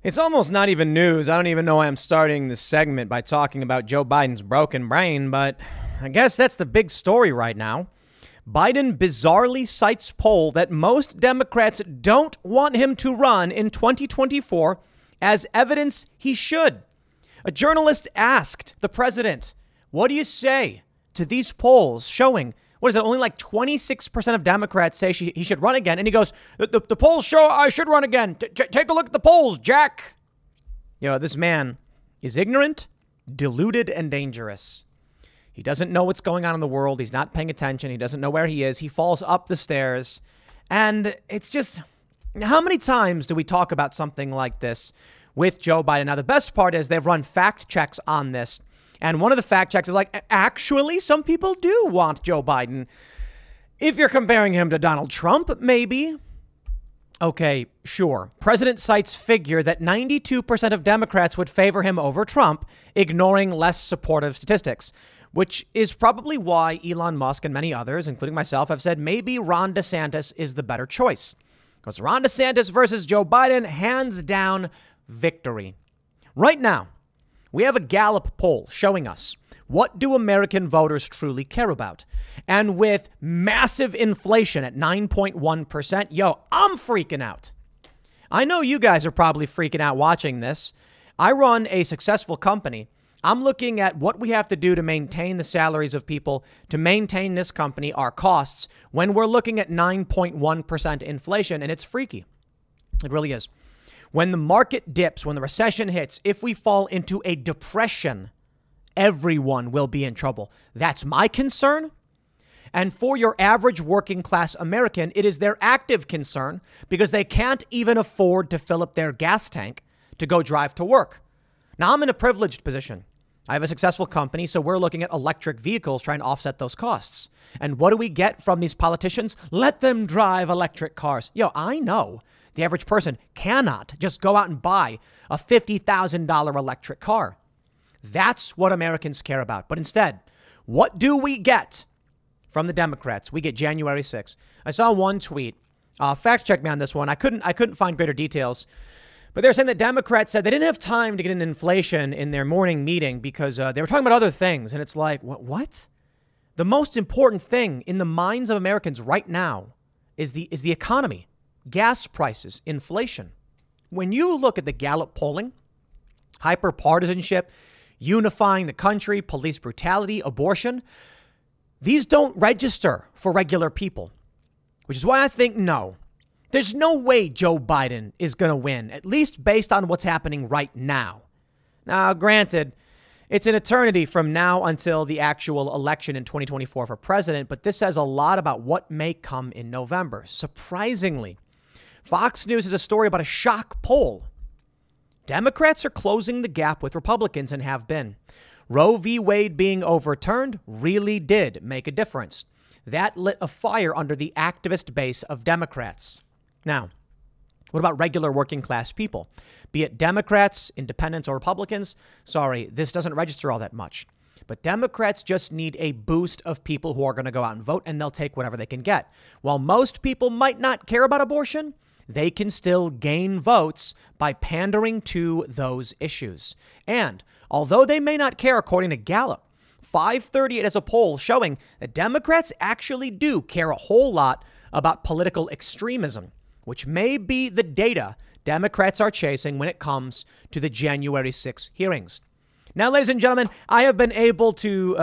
It's almost not even news. I don't even know why I'm starting this segment by talking about Joe Biden's broken brain, but I guess that's the big story right now. Biden bizarrely cites poll that most Democrats don't want him to run in 2024 as evidence he should. A journalist asked the president, what do you say to these polls showing, what is it, only like 26% of Democrats say he should run again? And he goes, the polls show I should run again. Take a look at the polls, Jack. This man is ignorant, deluded, and dangerous. He doesn't know what's going on in the world. He's not paying attention. He doesn't know where he is. He falls up the stairs. And it's just, how many times do we talk about something like this with Joe Biden? Now, the best part is they've run fact checks on this. And one of the fact checks is like, actually, some people do want Joe Biden. If you're comparing him to Donald Trump, maybe. Okay, sure. President cites figure that 92% of Democrats would favor him over Trump, ignoring less supportive statistics, which is probably why Elon Musk and many others, including myself, have said maybe Ron DeSantis is the better choice. Because Ron DeSantis versus Joe Biden, hands down victory. Right now, we have a Gallup poll showing us what do American voters truly care about. And with massive inflation at 9.1%, I'm freaking out. I know you guys are probably freaking out watching this. I run a successful company. I'm looking at what we have to do to maintain the salaries of people, to maintain this company, our costs, when we're looking at 9.1% inflation, and it's freaky. It really is. When the market dips, when the recession hits, if we fall into a depression, everyone will be in trouble. That's my concern. And for your average working class American, it is their active concern because they can't even afford to fill up their gas tank to go drive to work. Now, I'm in a privileged position. I have a successful company, so we're looking at electric vehicles trying to offset those costs. And what do we get from these politicians? Let them drive electric cars. I know the average person cannot just go out and buy a $50,000 electric car. That's what Americans care about. But instead, what do we get from the Democrats? We get January 6th. I saw one tweet. Fact check me on this one. I couldn't find greater details. But they're saying that Democrats said they didn't have time to get an inflation in their morning meeting because they were talking about other things. And it's like, what? The most important thing in the minds of Americans right now is the economy, gas prices, inflation. When you look at the Gallup polling, hyperpartisanship, unifying the country, police brutality, abortion, these don't register for regular people, which is why I think no. There's no way Joe Biden is going to win, at least based on what's happening right now. Now, granted, it's an eternity from now until the actual election in 2024 for president, but this says a lot about what may come in November. Surprisingly, Fox News has a story about a shock poll. Democrats are closing the gap with Republicans and have been. Roe v. Wade being overturned really did make a difference. That lit a fire under the activist base of Democrats. Now, what about regular working class people? Be it Democrats, independents, or Republicans? Sorry, this doesn't register all that much. But Democrats just need a boost of people who are going to go out and vote, and they'll take whatever they can get. While most people might not care about abortion, they can still gain votes by pandering to those issues. And although they may not care, according to Gallup, 538 has a poll showing that Democrats actually do care a whole lot about political extremism, which may be the data Democrats are chasing when it comes to the January 6 hearings. Now, ladies and gentlemen, I have been able to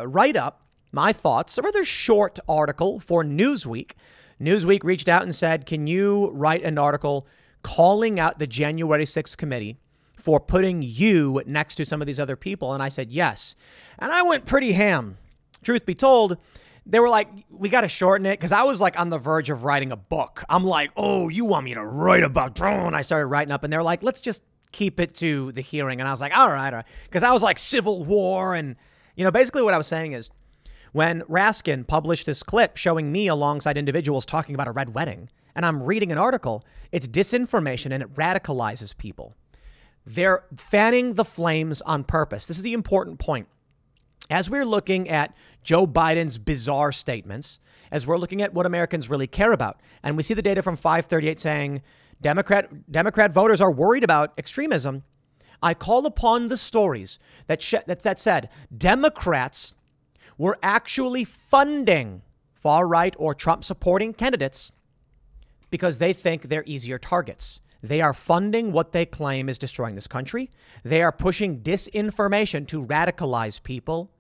write up my thoughts, a rather short article for Newsweek. Newsweek reached out and said, can you write an article calling out the January 6th committee for putting you next to some of these other people? And I said, yes. And I went pretty ham. Truth be told, they were like, we got to shorten it, because I was like on the verge of writing a book. I'm like, oh, you want me to write about drone? And I started writing up, and they're like, let's just keep it to the hearing. And I was like, all right. Because I was like Civil War. And, basically what I was saying is when Raskin published this clip showing me alongside individuals talking about a red wedding, and I'm reading an article, it's disinformation and it radicalizes people. They're fanning the flames on purpose. This is the important point. As we're looking at Joe Biden's bizarre statements, as we're looking at what Americans really care about, and we see the data from 538 saying Democrat voters are worried about extremism, I call upon the stories that said Democrats were actually funding far-right or Trump-supporting candidates because they think they're easier targets. They are funding what they claim is destroying this country. They are pushing disinformation to radicalize people.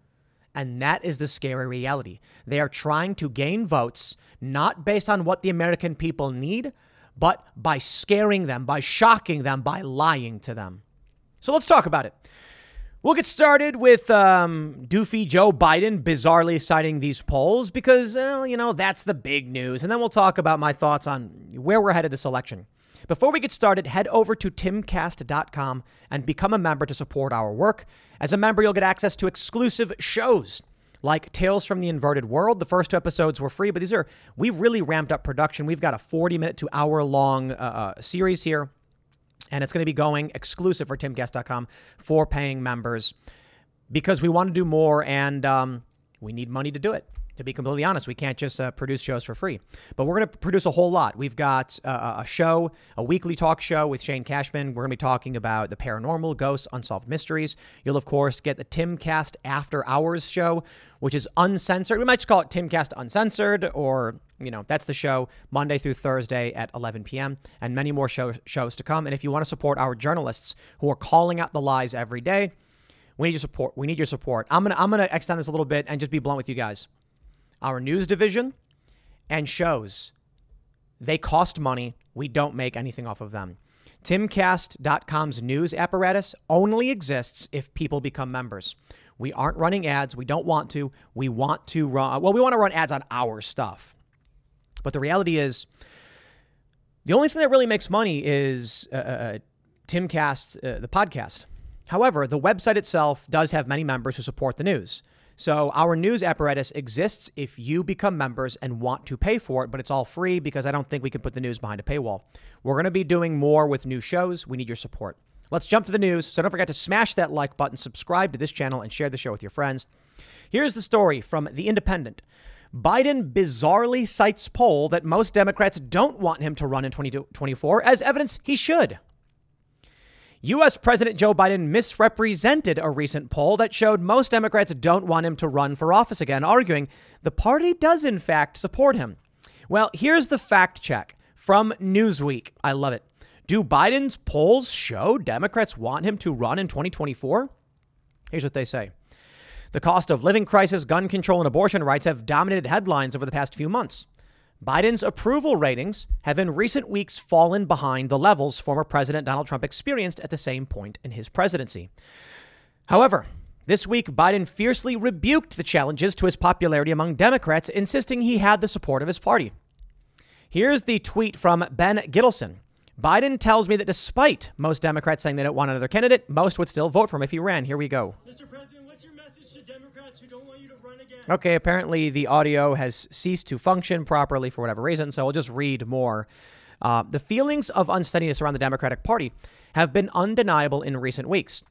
And that is the scary reality. They are trying to gain votes, not based on what the American people need, but by scaring them, by shocking them, by lying to them. So let's talk about it. We'll get started with doofy Joe Biden bizarrely citing these polls because, that's the big news. And then we'll talk about my thoughts on where we're headed this election. Before we get started, head over to timcast.com and become a member to support our work. As a member, you'll get access to exclusive shows like Tales from the Inverted World. The first 2 episodes were free, but we've really ramped up production. We've got a 40-minute to hour-long series here. And it's going to be going exclusive for timcast.com for paying members because we want to do more and we need money to do it. To be completely honest, we can't just produce shows for free, but we're going to produce a whole lot. We've got a show, a weekly talk show with Shane Cashman. We're going to be talking about the paranormal, ghosts, unsolved mysteries. You'll, of course, get the Timcast After Hours show, which is uncensored. We might just call it Timcast Uncensored or, that's the show Monday through Thursday at 11 p.m. and many more shows to come. And if you want to support our journalists who are calling out the lies every day, we need your support. We need your support. I'm going to extend this a little bit and just be blunt with you guys. Our news division and shows, they cost money. We don't make anything off of them. Timcast.com's news apparatus only exists if people become members. We aren't running ads. We don't want to. We want to run, we want to run ads on our stuff. But the reality is, the only thing that really makes money is Timcast, the podcast. However, the website itself does have many members who support the news. So our news apparatus exists if you become members and want to pay for it, but it's all free because I don't think we can put the news behind a paywall. We're going to be doing more with new shows. We need your support. Let's jump to the news. So don't forget to smash that like button, subscribe to this channel, and share the show with your friends. Here's the story from The Independent. Biden bizarrely cites poll that most Democrats don't want him to run in 2024 as evidence he should. U.S. President Joe Biden misrepresented a recent poll that showed most Democrats don't want him to run for office again, arguing the party does in fact support him. Well, here's the fact check from Newsweek. I love it. Do Biden's polls show Democrats want him to run in 2024? Here's what they say. The cost of living crisis, gun control, and abortion rights have dominated headlines over the past few months. Biden's approval ratings have in recent weeks fallen behind the levels former President Donald Trump experienced at the same point in his presidency. However, this week, Biden fiercely rebuked the challenges to his popularity among Democrats, insisting he had the support of his party. Here's the tweet from Ben Gittleson. Biden tells me that despite most Democrats saying they don't want another candidate, most would still vote for him if he ran. Here we go. Mr. President, what's your message to Democrats who don't want you to run again? Okay, apparently the audio has ceased to function properly for whatever reason, so we'll just read more. The feelings of unsteadiness around the Democratic Party have been undeniable in recent weeks.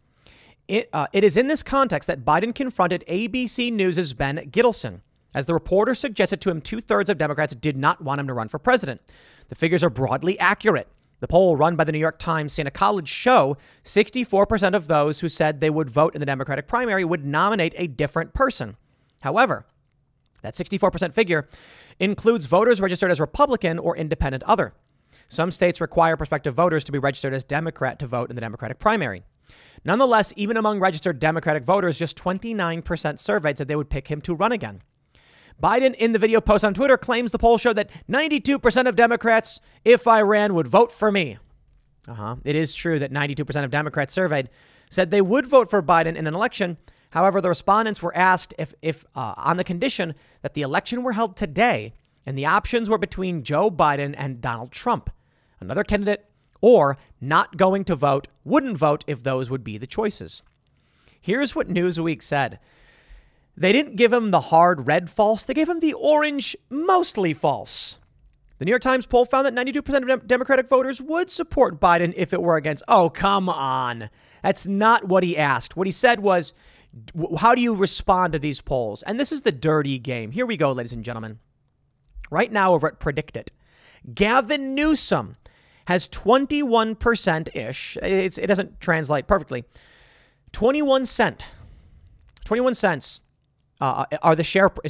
It is in this context that Biden confronted ABC News' Ben Gittleson. As the reporter suggested to him, 2/3 of Democrats did not want him to run for president. The figures are broadly accurate. The poll run by the New York Times Santa College show 64% of those who said they would vote in the Democratic primary would nominate a different person. However, that 64% figure includes voters registered as Republican or independent other. Some states require prospective voters to be registered as Democrat to vote in the Democratic primary. Nonetheless, even among registered Democratic voters, just 29% surveyed said they would pick him to run again. Biden, in the video post on Twitter, claims the poll showed that 92% of Democrats, if I ran, would vote for me. It is true that 92% of Democrats surveyed said they would vote for Biden in an election. However, the respondents were asked if on the condition that the election were held today and the options were between Joe Biden and Donald Trump, another candidate, or not going to vote, wouldn't vote if those would be the choices. Here's what Newsweek said. They didn't give him the hard red false. They gave him the orange mostly false. The New York Times poll found that 92% of Democratic voters would support Biden if it were against. Oh, come on. That's not what he asked. What he said was, how do you respond to these polls? And this is the dirty game. Here we go, ladies and gentlemen. Right now over at Predict It, Gavin Newsom has 21%-ish. It doesn't translate perfectly. 21 cents is the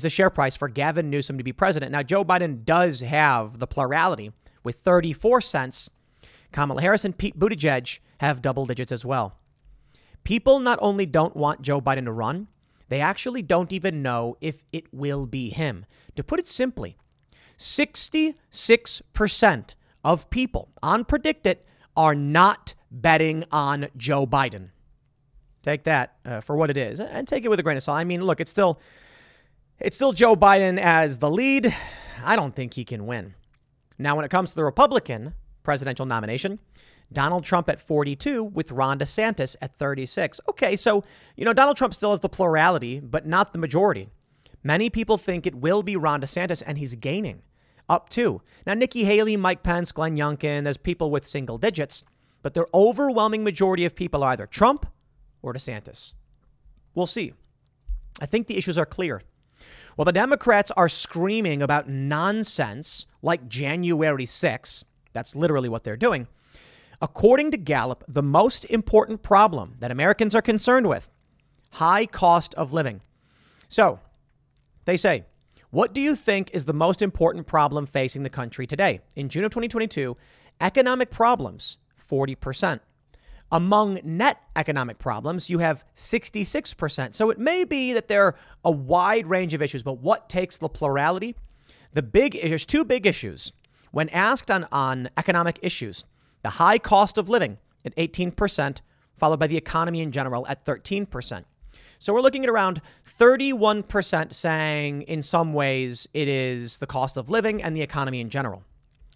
share price for Gavin Newsom to be president. Now, Joe Biden does have the plurality with 34 cents. Kamala Harris and Pete Buttigieg have double digits as well. People not only don't want Joe Biden to run, they actually don't even know if it will be him. To put it simply, 66% of people on Predict It are not betting on Joe Biden. Take that for what it is and take it with a grain of salt. I mean, look, it's still Joe Biden as the lead. I don't think he can win. Now, when it comes to the Republican presidential nomination, Donald Trump at 42 with Ron DeSantis at 36. Okay, so, Donald Trump still has the plurality, but not the majority. Many people think it will be Ron DeSantis, and he's gaining up too. Now, Nikki Haley, Mike Pence, Glenn Youngkin, there's people with single digits, but the overwhelming majority of people are either Trump or DeSantis. We'll see. I think the issues are clear. Well, the Democrats are screaming about nonsense like January 6th. That's literally what they're doing. According to Gallup, the most important problem that Americans are concerned with, high cost of living. So they say, what do you think is the most important problem facing the country today? In June of 2022, economic problems, 40%. Among net economic problems, you have 66%. So it may be that there are a wide range of issues, but what takes the plurality? There's two big issues. When asked on economic issues, the high cost of living at 18%, followed by the economy in general at 13%. So we're looking at around 31% saying in some ways it is the cost of living and the economy in general.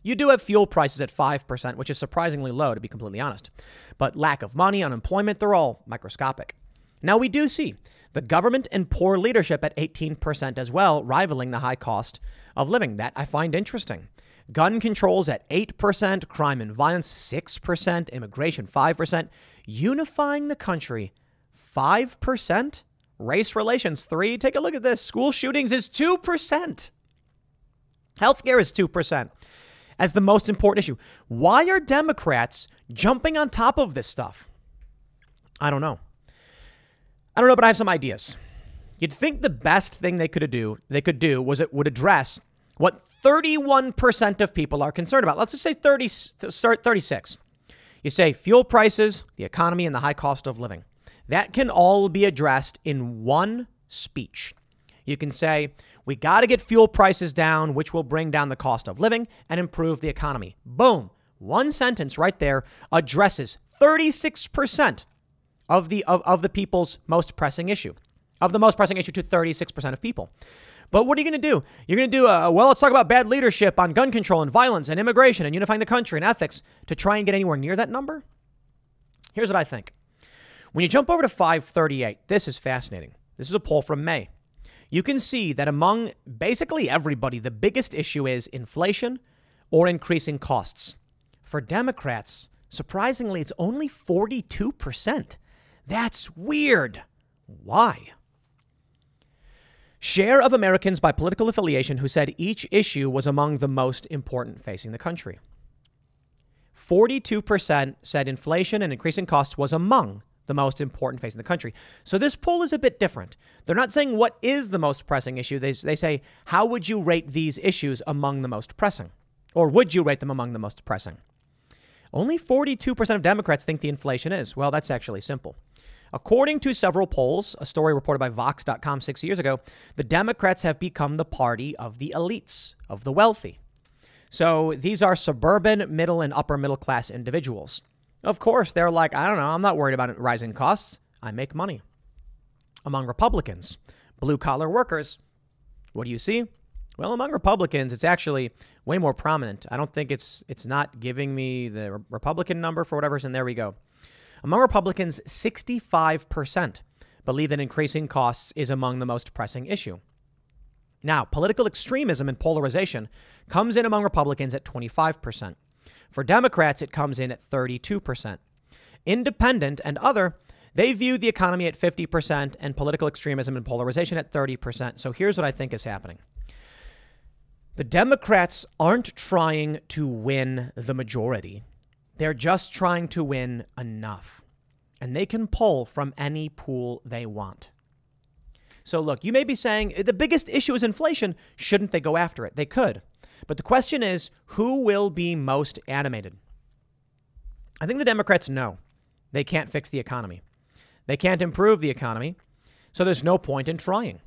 You do have fuel prices at 5%, which is surprisingly low, to be completely honest. But lack of money, unemployment, they're all microscopic. Now, we do see the government and poor leadership at 18% as well, rivaling the high cost of living. That I find interesting. Gun controls at 8%, crime and violence 6%, immigration 5%, unifying the country 5%, race relations 3%. Take a look at this. School shootings is 2%. Healthcare is 2%. As the most important issue. Why are Democrats jumping on top of this stuff? I don't know, but I have some ideas. You'd think the best thing they could do was it would address what 31% of people are concerned about. Let's just say 36. You say fuel prices, the economy, and the high cost of living. That can all be addressed in one speech. You can say, we got to get fuel prices down, which will bring down the cost of living and improve the economy. Boom. One sentence right there addresses 36% of the people's most pressing issue. Of the most pressing issue to 36% of people. But what are you going to do? You're going to do, let's talk about bad leadership on gun control and violence and immigration and unifying the country and ethics to try and get anywhere near that number? Here's what I think. When you jump over to 538, this is fascinating. This is a poll from May. You can see that among basically everybody, the biggest issue is inflation or increasing costs. For Democrats, surprisingly, it's only 42%. That's weird. Why? Share of Americans by political affiliation who said each issue was among the most important facing the country. 42% said inflation and increasing costs was among the most important facing the country. So this poll is a bit different. They're not saying what is the most pressing issue. They say, how would you rate these issues among the most pressing? Or would you rate them among the most pressing? Only 42% of Democrats think the inflation is. Well, that's actually simple. According to several polls, a story reported by Vox.com 6 years ago, the Democrats have become the party of the elites, of the wealthy. So these are suburban, middle, and upper middle class individuals. Of course, they're like, I don't know, I'm not worried about rising costs. I make money. Among Republicans, blue collar workers, what do you see? Well, among Republicans, it's actually way more prominent. I don't think it's not giving me the Republican number for whatever reason. There we go. Among Republicans, 65% believe that increasing costs is among the most pressing issue. Now, political extremism and polarization comes in among Republicans at 25%. For Democrats, it comes in at 32%. Independent and other, they view the economy at 50% and political extremism and polarization at 30%. So here's what I think is happening. The Democrats aren't trying to win the majority. They're just trying to win enough. And they can pull from any pool they want. So look, you may be saying the biggest issue is inflation. Shouldn't they go after it? They could. But the question is, who will be most animated? I think the Democrats know they can't fix the economy. They can't improve the economy. So there's no point in trying.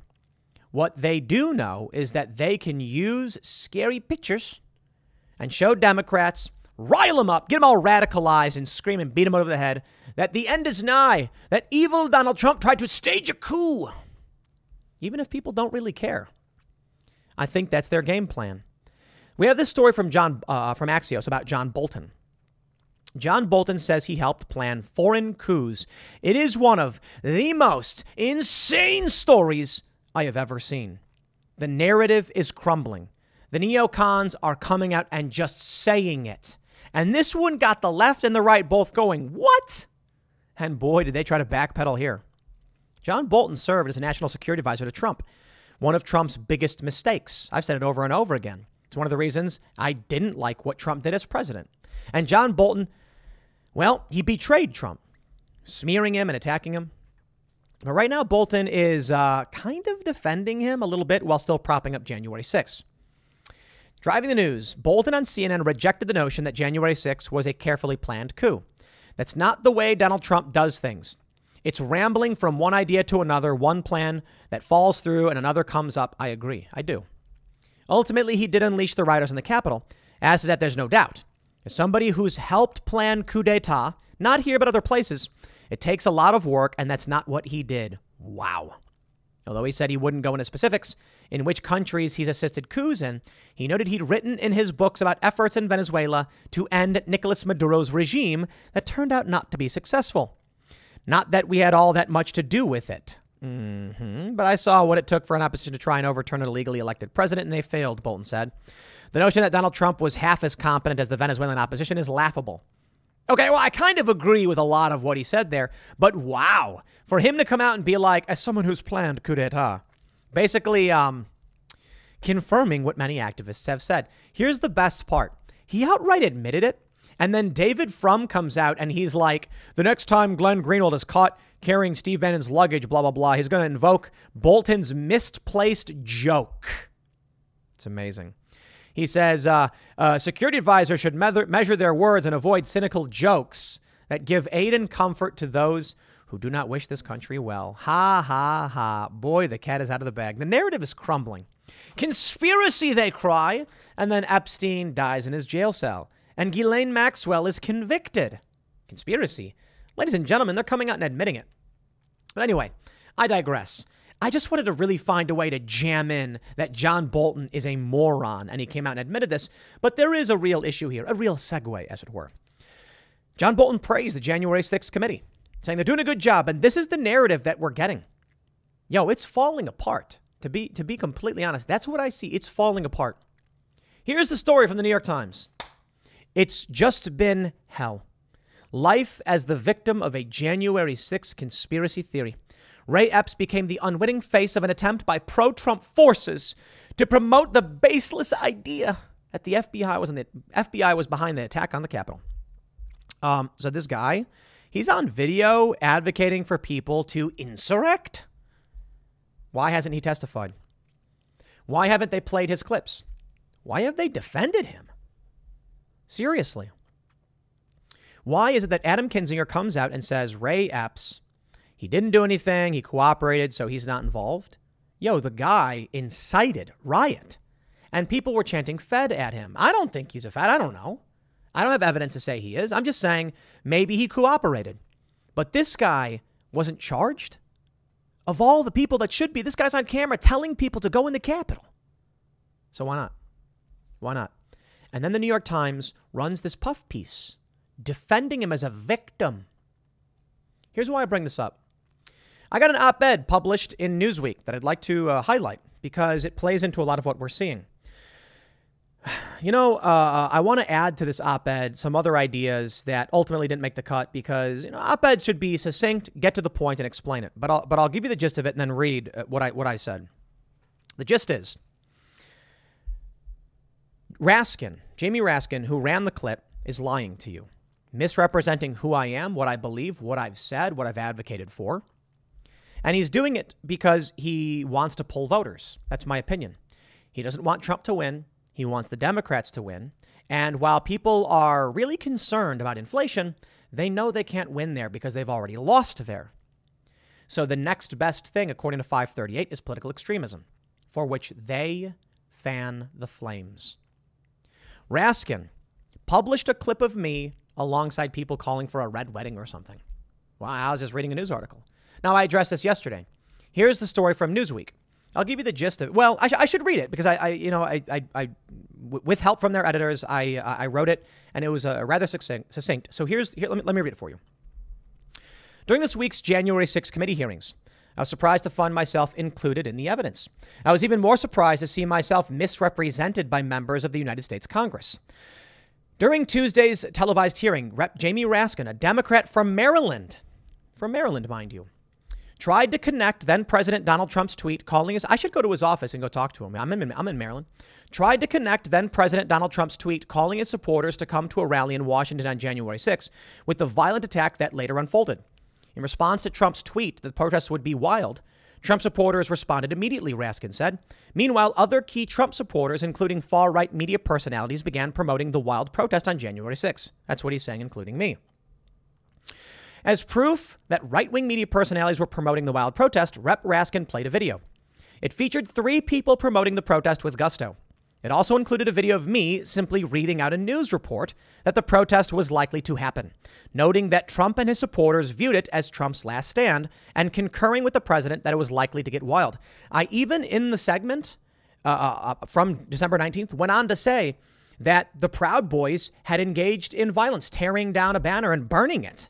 What they do know is that they can use scary pictures and show Democrats, rile them up, get them all radicalized and scream and beat them over the head that the end is nigh, that evil Donald Trump tried to stage a coup. Even if people don't really care. I think that's their game plan. We have this story from from Axios about John Bolton. John Bolton says he helped plan foreign coups. It is one of the most insane stories I have ever seen. The narrative is crumbling. The neocons are coming out and just saying it. And this one got the left and the right both going, what? And boy, did they try to backpedal here. John Bolton served as a national security advisor to Trump. One of Trump's biggest mistakes. I've said it over and over again. It's one of the reasons I didn't like what Trump did as president. And John Bolton, well, he betrayed Trump, smearing him and attacking him. But right now, Bolton is kind of defending him a little bit while still propping up January 6th. Driving the news, Bolton on CNN rejected the notion that January 6th was a carefully planned coup. That's not the way Donald Trump does things. It's rambling from one idea to another, one plan that falls through and another comes up. I agree. I do. Ultimately, he did unleash the rioters in the Capitol. As to that, there's no doubt. As somebody who's helped plan coup d'etat, not here but other places, it takes a lot of work, and that's not what he did. Wow. Although he said he wouldn't go into specifics in which countries he's assisted coups in, he noted he'd written in his books about efforts in Venezuela to end Nicolas Maduro's regime that turned out not to be successful. Not that we had all that much to do with it. But I saw what it took for an opposition to try and overturn an illegally elected president, and they failed, Bolton said. The notion that Donald Trump was half as competent as the Venezuelan opposition is laughable. Okay, well, I kind of agree with a lot of what he said there, but wow, for him to come out and be like, as someone who's planned coup d'etat, basically confirming what many activists have said. Here's the best part. He outright admitted it. And then David Frum comes out and he's like, the next time Glenn Greenwald is caught carrying Steve Bannon's luggage, blah, blah, blah, he's going to invoke Bolton's misplaced joke. It's amazing. He says, security advisors should measure their words and avoid cynical jokes that give aid and comfort to those who do not wish this country well. Ha, ha, ha. Boy, the cat is out of the bag. The narrative is crumbling. Conspiracy, they cry. And then Epstein dies in his jail cell. And Ghislaine Maxwell is convicted. Conspiracy. Ladies and gentlemen, they're coming out and admitting it. But anyway, I digress. I just wanted to really find a way to jam in that John Bolton is a moron, and he came out and admitted this. But there is a real issue here, a real segue, as it were. John Bolton praised the January 6th committee, saying they're doing a good job, and this is the narrative that we're getting. Yo, it's falling apart. To be completely honest, that's what I see. It's falling apart. Here's the story from the New York Times. It's just been hell. Life as the victim of a January 6th conspiracy theory. Ray Epps became the unwitting face of an attempt by pro-Trump forces to promote the baseless idea that the FBI was behind the attack on the Capitol. So this guy, he's on video advocating for people to insurrect. Why hasn't he testified? Why haven't they played his clips? Why have they defended him? Seriously. Why is it that Adam Kinzinger comes out and says Ray Epps, he didn't do anything, he cooperated, so he's not involved? Yo, the guy incited riot. And people were chanting Fed at him. I don't think he's a Fed. I don't know. I don't have evidence to say he is. I'm just saying maybe he cooperated. But this guy wasn't charged. Of all the people that should be, this guy's on camera telling people to go in the Capitol. So why not? Why not? And then the New York Times runs this puff piece defending him as a victim. Here's why I bring this up. I got an op-ed published in Newsweek that I'd like to highlight because it plays into a lot of what we're seeing. You know, I want to add to this op-ed some other ideas that ultimately didn't make the cut because op-ed should be succinct, get to the point, and explain it. But I'll give you the gist of it and then read what I said. The gist is Jamie Raskin, who ran the clip, is lying to you. misrepresenting who I am, what I believe, what I've said, what I've advocated for. And he's doing it because he wants to pull voters. That's my opinion. He doesn't want Trump to win. He wants the Democrats to win. And while people are really concerned about inflation, they know they can't win there because they've already lost there. So the next best thing, according to 538, is political extremism, for which they fan the flames. Raskin published a clip of me alongside people calling for a red wedding or something. Well, I was just reading a news article. Now, I addressed this yesterday. Here's the story from Newsweek. I'll give you the gist of it. Well, I should read it because with help from their editors, I wrote it, and it was rather succinct. So let me read it for you. During this week's January 6th committee hearings, I was surprised to find myself included in the evidence. I was even more surprised to see myself misrepresented by members of the United States Congress. During Tuesday's televised hearing, Rep. Jamie Raskin, a Democrat from Maryland, mind you, tried to connect then President Donald Trump's tweet calling us. I should go to his office and go talk to him. I'm in Maryland. Tried to connect then President Donald Trump's tweet calling his supporters to come to a rally in Washington on January 6th with the violent attack that later unfolded. In response to Trump's tweet that the protests would be wild, Trump supporters responded immediately, Raskin said. Meanwhile, other key Trump supporters, including far-right media personalities, began promoting the wild protest on January 6th. That's what he's saying, including me. As proof that right-wing media personalities were promoting the wild protest, Rep. Raskin played a video. It featured 3 people promoting the protest with gusto. It also included a video of me simply reading out a news report that the protest was likely to happen, noting that Trump and his supporters viewed it as Trump's last stand and concurring with the president that it was likely to get wild. I even in the segment from December 19th went on to say that the Proud Boys had engaged in violence, tearing down a banner and burning it,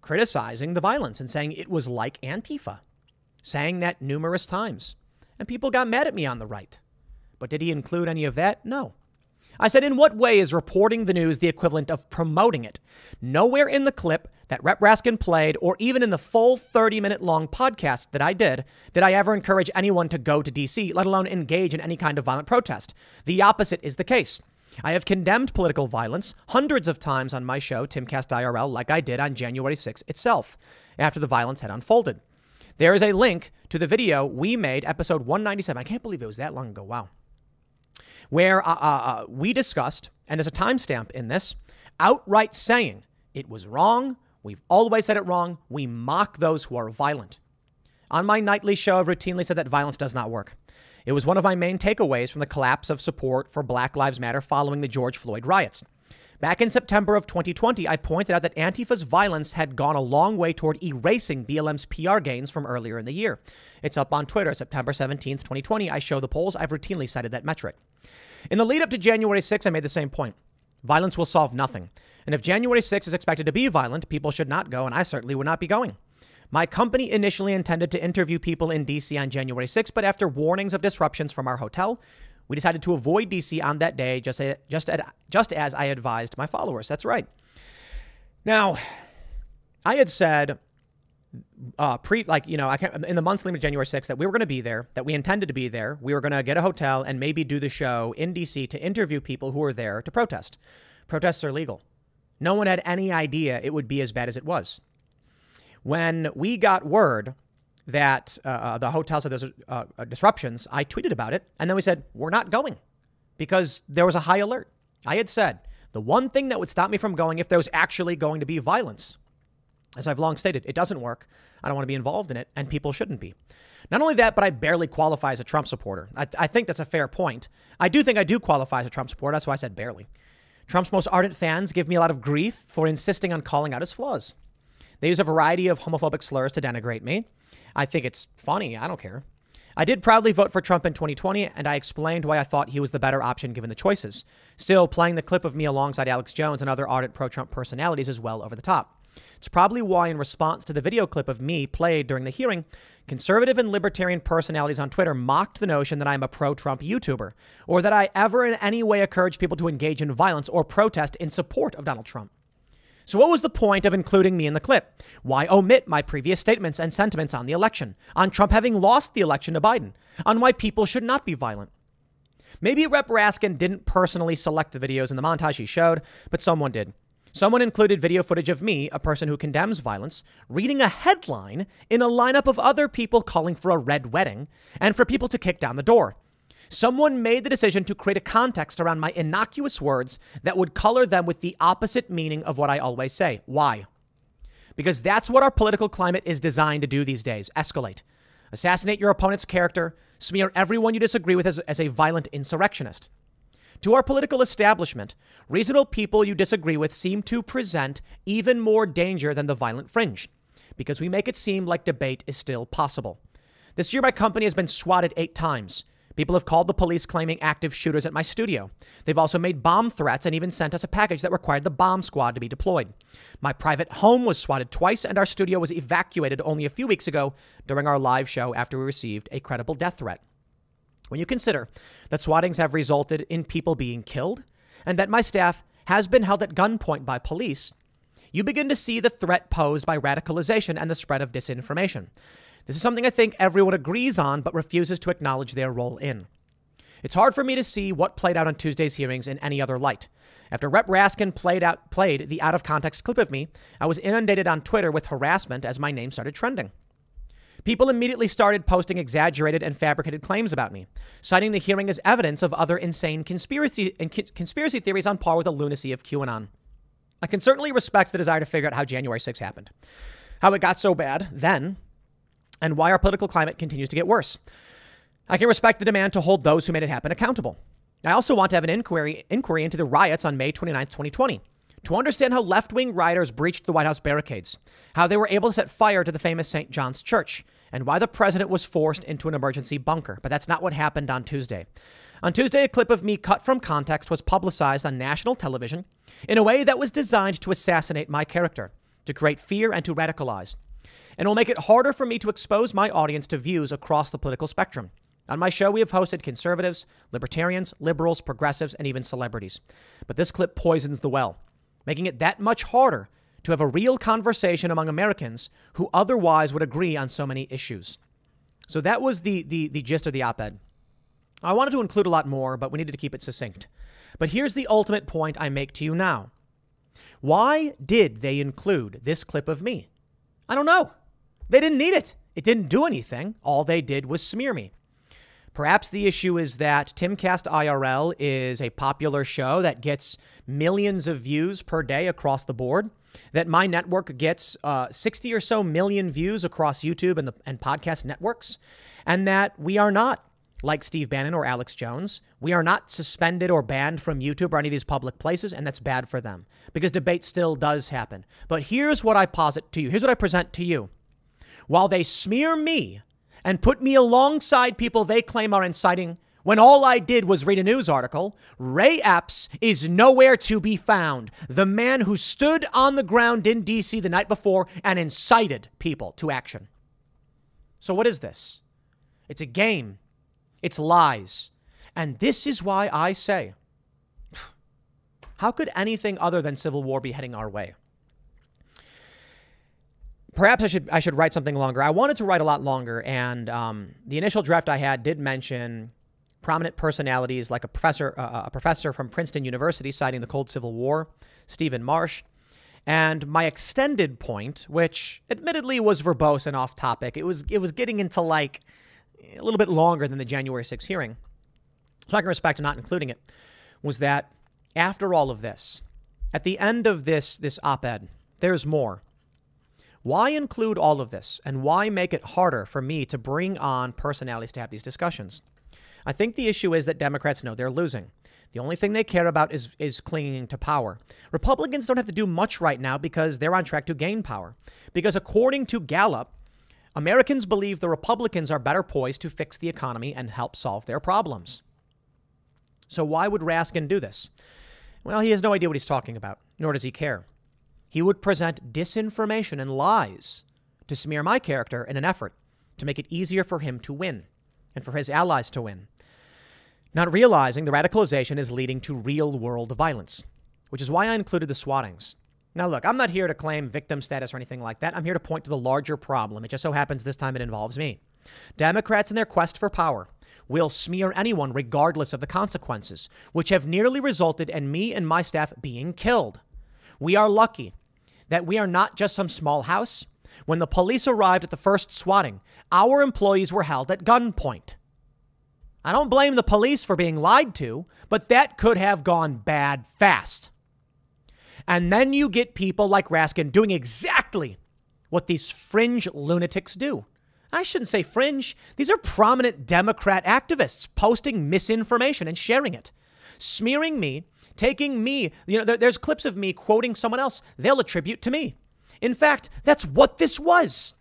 criticizing the violence and saying it was like Antifa, saying that numerous times. And people got mad at me on the right. But did he include any of that? No. I said, in what way is reporting the news the equivalent of promoting it? Nowhere in the clip that Rep. Raskin played, or even in the full 30-minute long podcast that I did I ever encourage anyone to go to D.C., let alone engage in any kind of violent protest. The opposite is the case. I have condemned political violence hundreds of times on my show, Timcast IRL, like I did on January 6th itself, after the violence had unfolded. There is a link to the video we made, episode 197. I can't believe it was that long ago. Wow. Where we discussed, and there's a timestamp in this, outright saying it was wrong. We've always said it wrong. We mock those who are violent. On my nightly show, I've routinely said that violence does not work. It was one of my main takeaways from the collapse of support for Black Lives Matter following the George Floyd riots. Back in September of 2020, I pointed out that Antifa's violence had gone a long way toward erasing BLM's PR gains from earlier in the year. It's up on Twitter, September 17th, 2020. I show the polls. I've routinely cited that metric. In the lead up to January 6th, I made the same point. Violence will solve nothing. And if January 6th is expected to be violent, people should not go, and I certainly would not be going. My company initially intended to interview people in D.C. on January 6th, but after warnings of disruptions from our hotel, we decided to avoid D.C. on that day, just as I advised my followers. That's right. Now, I had said in the months leading to January 6th that we were going to be there, that we intended to be there. We were going to get a hotel and maybe do the show in D.C. to interview people who were there to protest. Protests are legal. No one had any idea it would be as bad as it was. When we got word that the hotel said there's disruptions, I tweeted about it. And then we said, we're not going because there was a high alert. I had said the one thing that would stop me from going if there was actually going to be violence, as I've long stated, it doesn't work. I don't want to be involved in it, and people shouldn't be. Not only that, but I barely qualify as a Trump supporter. I think that's a fair point. I do think I do qualify as a Trump supporter. That's why I said barely. Trump's most ardent fans give me a lot of grief for insisting on calling out his flaws. They use a variety of homophobic slurs to denigrate me. I think it's funny. I don't care. I did proudly vote for Trump in 2020, and I explained why I thought he was the better option given the choices. Still, playing the clip of me alongside Alex Jones and other ardent pro-Trump personalities is well over the top. It's probably why, in response to the video clip of me played during the hearing, conservative and libertarian personalities on Twitter mocked the notion that I'm a pro-Trump YouTuber, or that I ever in any way encourage people to engage in violence or protest in support of Donald Trump. So what was the point of including me in the clip? Why omit my previous statements and sentiments on the election, on Trump having lost the election to Biden, on why people should not be violent? Maybe Rep. Raskin didn't personally select the videos in the montage he showed, but someone did. Someone included video footage of me, a person who condemns violence, reading a headline in a lineup of other people calling for a red wedding and for people to kick down the door. Someone made the decision to create a context around my innocuous words that would color them with the opposite meaning of what I always say. Why? Because that's what our political climate is designed to do these days. Escalate. Assassinate your opponent's character. Smear everyone you disagree with as a violent insurrectionist. To our political establishment, reasonable people you disagree with seem to present even more danger than the violent fringe, because we make it seem like debate is still possible. This year, my company has been swatted 8 times. People have called the police claiming active shooters at my studio. They've also made bomb threats and even sent us a package that required the bomb squad to be deployed. My private home was swatted twice, and our studio was evacuated only a few weeks ago during our live show after we received a credible death threat. When you consider that swattings have resulted in people being killed and that my staff has been held at gunpoint by police, you begin to see the threat posed by radicalization and the spread of disinformation. This is something I think everyone agrees on but refuses to acknowledge their role in. It's hard for me to see what played out on Tuesday's hearings in any other light. After Rep. Raskin played the out-of-context clip of me, I was inundated on Twitter with harassment as my name started trending. People immediately started posting exaggerated and fabricated claims about me, citing the hearing as evidence of other insane conspiracy theories on par with the lunacy of QAnon. I can certainly respect the desire to figure out how January 6th happened, how it got so bad then, and why our political climate continues to get worse. I can respect the demand to hold those who made it happen accountable. I also want to have an inquiry into the riots on May 29th, 2020. To understand how left-wing rioters breached the White House barricades, how they were able to set fire to the famous St. John's Church, and why the president was forced into an emergency bunker. But that's not what happened on Tuesday. On Tuesday, a clip of me cut from context was publicized on national television in a way that was designed to assassinate my character, to create fear and to radicalize. And it will make it harder for me to expose my audience to views across the political spectrum. On my show, we have hosted conservatives, libertarians, liberals, progressives, and even celebrities. But this clip poisons the well, making it that much harder to have a real conversation among Americans who otherwise would agree on so many issues. So that was the gist of the op-ed. I wanted to include a lot more, but we needed to keep it succinct. But here's the ultimate point I make to you now. Why did they include this clip of me? I don't know. They didn't need it. It didn't do anything. All they did was smear me. Perhaps the issue is that Timcast IRL is a popular show that gets millions of views per day across the board, that my network gets 60 or so million views across YouTube and podcast networks, and that we are not like Steve Bannon or Alex Jones. We are not suspended or banned from YouTube or any of these public places, and that's bad for them because debate still does happen. But here's what I posit to you. Here's what I present to you. While they smear me and put me alongside people they claim are inciting, when all I did was read a news article, Ray Epps is nowhere to be found. The man who stood on the ground in D.C. the night before and incited people to action. So what is this? It's a game. It's lies. And this is why I say, how could anything other than civil war be heading our way? Perhaps I should write something longer. I wanted to write a lot longer, and the initial draft I had did mention prominent personalities like a professor from Princeton University citing the Cold Civil War, Stephen Marsh, and my extended point, which admittedly was verbose and off topic. It was getting into like a little bit longer than the January 6th hearing. So I can respect not including it, was that after all of this, at the end of this op-ed, there's more. Why include all of this, and why make it harder for me to bring on personalities to have these discussions? I think the issue is that Democrats know they're losing. The only thing they care about is clinging to power. Republicans don't have to do much right now because they're on track to gain power. Because according to Gallup, Americans believe the Republicans are better poised to fix the economy and help solve their problems. So why would Raskin do this? Well, he has no idea what he's talking about, nor does he care. He would present disinformation and lies to smear my character in an effort to make it easier for him to win and for his allies to win, not realizing the radicalization is leading to real-world violence, which is why I included the swattings. Now, look, I'm not here to claim victim status or anything like that. I'm here to point to the larger problem. It just so happens this time it involves me. Democrats, in their quest for power, will smear anyone regardless of the consequences, which have nearly resulted in me and my staff being killed. We are lucky that we are not just some small house. When the police arrived at the first swatting, our employees were held at gunpoint. I don't blame the police for being lied to, but that could have gone bad fast. And then you get people like Raskin doing exactly what these fringe lunatics do. I shouldn't say fringe. These are prominent Democrat activists posting misinformation and sharing it, smearing me, taking me. There's clips of me quoting someone else they'll attribute to me. In fact, that's what this was.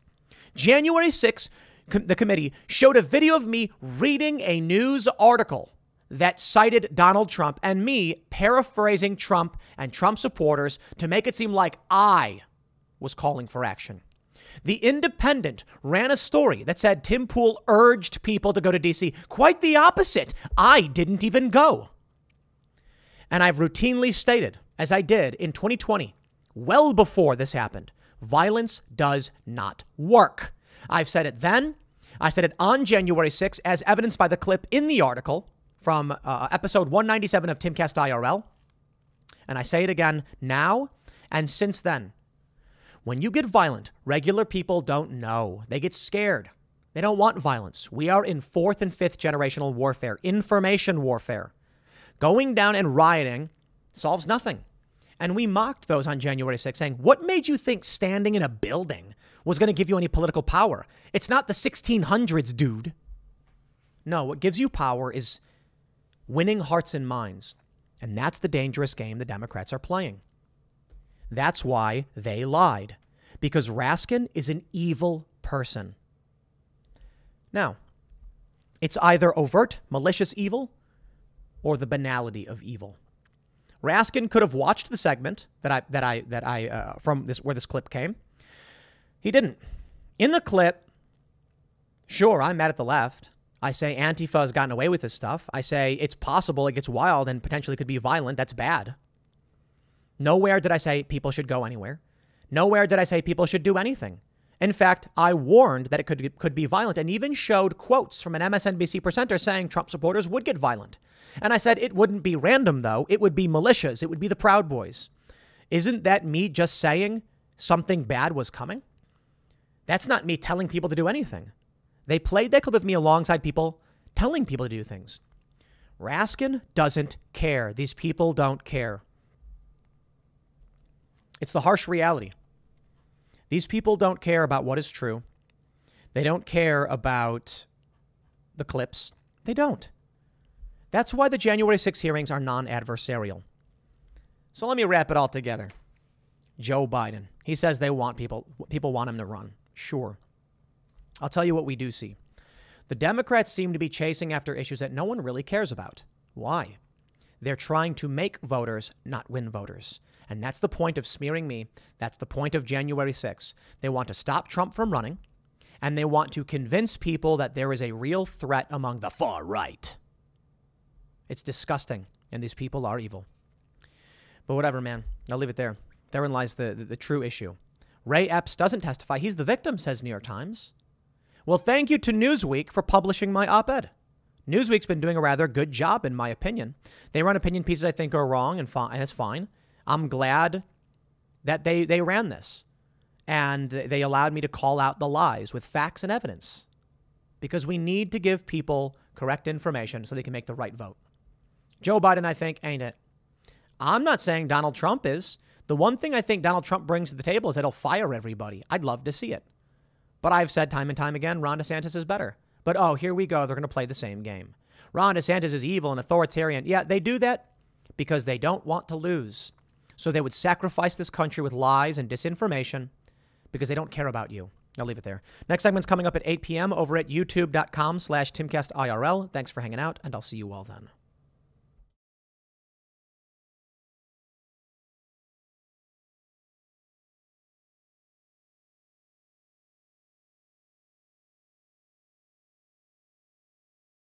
January 6th, the committee showed a video of me reading a news article that cited Donald Trump and me paraphrasing Trump and Trump supporters to make it seem like I was calling for action. The Independent ran a story that said Tim Pool urged people to go to D.C. Quite the opposite. I didn't even go. And I've routinely stated, as I did in 2020, well before this happened, violence does not work. I've said it then. I said it on January 6th, as evidenced by the clip in the article from episode 197 of Timcast IRL. And I say it again now and since then. When you get violent, regular people don't know. They get scared. They don't want violence. We are in 4th and 5th generational warfare, information warfare. Going down and rioting solves nothing. And we mocked those on January 6th, saying, what made you think standing in a building was going to give you any political power? It's not the 1600s, dude. No, what gives you power is winning hearts and minds. And that's the dangerous game the Democrats are playing. That's why they lied, because Raskin is an evil person. Now, it's either overt, malicious evil or the banality of evil. Raskin could have watched the segment from this where this clip came. He didn't. In the clip, sure, I'm mad at the left. I say Antifa has gotten away with this stuff. I say it's possible it gets wild and potentially could be violent. That's bad. Nowhere did I say people should go anywhere. Nowhere did I say people should do anything. In fact, I warned that it could be violent and even showed quotes from an MSNBC presenter saying Trump supporters would get violent. And I said it wouldn't be random, though. It would be militias. It would be the Proud Boys. Isn't that me just saying something bad was coming? That's not me telling people to do anything. They played that clip of me alongside people telling people to do things. Raskin doesn't care. These people don't care. It's the harsh reality. These people don't care about what is true. They don't care about the clips. They don't. That's why the January 6 hearings are non-adversarial. So let me wrap it all together. Joe Biden. He says they want people want him to run. Sure. I'll tell you what we do see. The Democrats seem to be chasing after issues that no one really cares about. Why? They're trying to make voters, not win voters. And that's the point of smearing me. That's the point of January 6th. They want to stop Trump from running, and they want to convince people that there is a real threat among the far right. It's disgusting, and these people are evil. But whatever, man. I'll leave it there. Therein lies the true issue. Ray Epps doesn't testify. He's the victim, says New York Times. Well, thank you to Newsweek for publishing my op-ed. Newsweek's been doing a rather good job, in my opinion. They run opinion pieces I think are wrong, and that's fine. I'm glad that they ran this, and they allowed me to call out the lies with facts and evidence, because we need to give people correct information so they can make the right vote. Joe Biden, I think, ain't it. I'm not saying Donald Trump is. The one thing I think Donald Trump brings to the table is that he'll fire everybody. I'd love to see it. But I've said time and time again, Ron DeSantis is better. But, oh, here we go. They're going to play the same game. Ron DeSantis is evil and authoritarian. Yeah, they do that because they don't want to lose. So they would sacrifice this country with lies and disinformation because they don't care about you. I'll leave it there. Next segment's coming up at 8 p.m. over at youtube.com/TimcastIRL. Thanks for hanging out, and I'll see you all then.